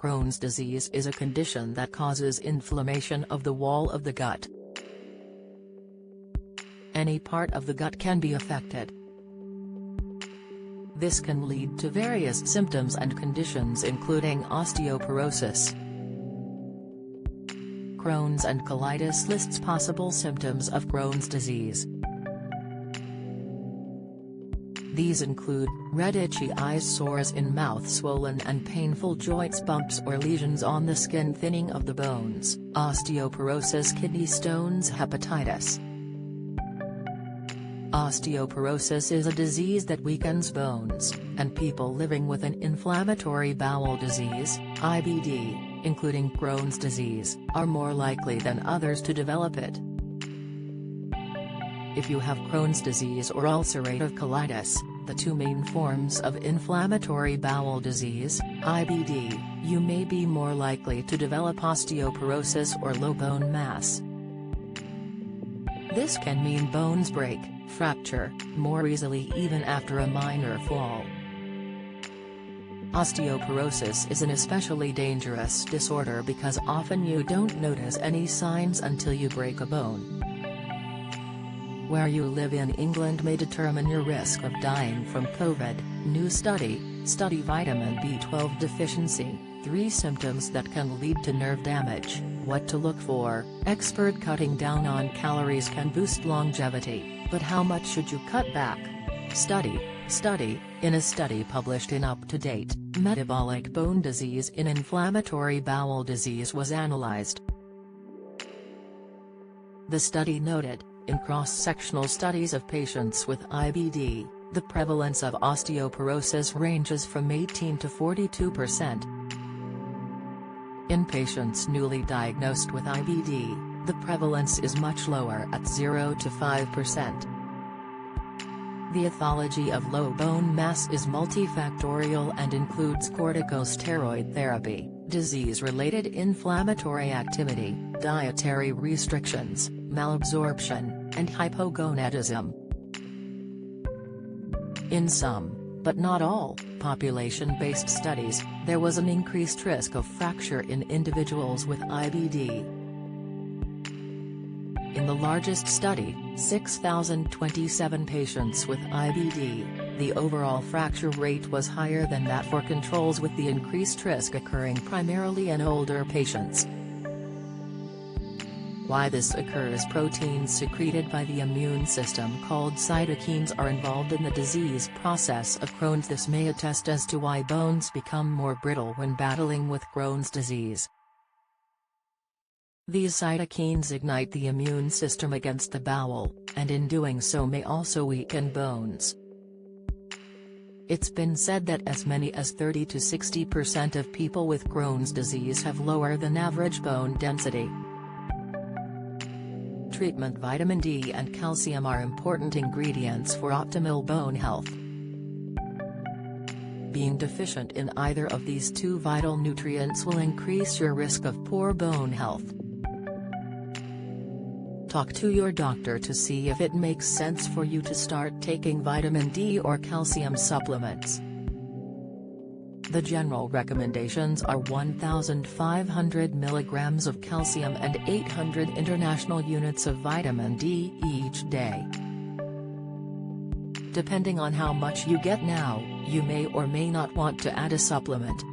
Crohn's disease is a condition that causes inflammation of the wall of the gut. Any part of the gut can be affected. This can lead to various symptoms and conditions including osteoporosis. Crohn's and colitis lists possible symptoms of Crohn's disease. These include, red itchy eyes, sores in mouth, swollen and painful joints, bumps or lesions on the skin, thinning of the bones, osteoporosis, kidney stones, hepatitis. Osteoporosis is a disease that weakens bones, and people living with an inflammatory bowel disease, IBD, including Crohn's disease, are more likely than others to develop it. If you have Crohn's disease or ulcerative colitis, the two main forms of inflammatory bowel disease, IBD, you may be more likely to develop osteoporosis or low bone mass. This can mean bones break, fracture, more easily even after a minor fall. Osteoporosis is an especially dangerous disorder because often you don't notice any signs until you break a bone. Where you live in England may determine your risk of dying from COVID. New study vitamin B12 deficiency, 3 symptoms that can lead to nerve damage, what to look for. Expert cutting down on calories can boost longevity, but how much should you cut back? In a study published in Up to Date, metabolic bone disease in inflammatory bowel disease was analyzed. The study noted, in cross-sectional studies of patients with IBD, the prevalence of osteoporosis ranges from 18 to 42%. In patients newly diagnosed with IBD, the prevalence is much lower at 0 to 5%. The etiology of low bone mass is multifactorial and includes corticosteroid therapy, disease-related inflammatory activity, dietary restrictions, malabsorption, and hypogonadism. In some, but not all, population-based studies, there was an increased risk of fracture in individuals with IBD. In the largest study, 6,027 patients with IBD, the overall fracture rate was higher than that for controls, with the increased risk occurring primarily in older patients. Why this occurs: proteins secreted by the immune system called cytokines are involved in the disease process of Crohn's. This may attest as to why bones become more brittle when battling with Crohn's disease. These cytokines ignite the immune system against the bowel, and in doing so may also weaken bones. It's been said that as many as 30 to 60% of people with Crohn's disease have lower than average bone density. Treatment: vitamin D and calcium are important ingredients for optimal bone health. Being deficient in either of these two vital nutrients will increase your risk of poor bone health. Talk to your doctor to see if it makes sense for you to start taking vitamin D or calcium supplements. The general recommendations are 1,500 mg of calcium and 800 international units of vitamin D each day. Depending on how much you get now, you may or may not want to add a supplement.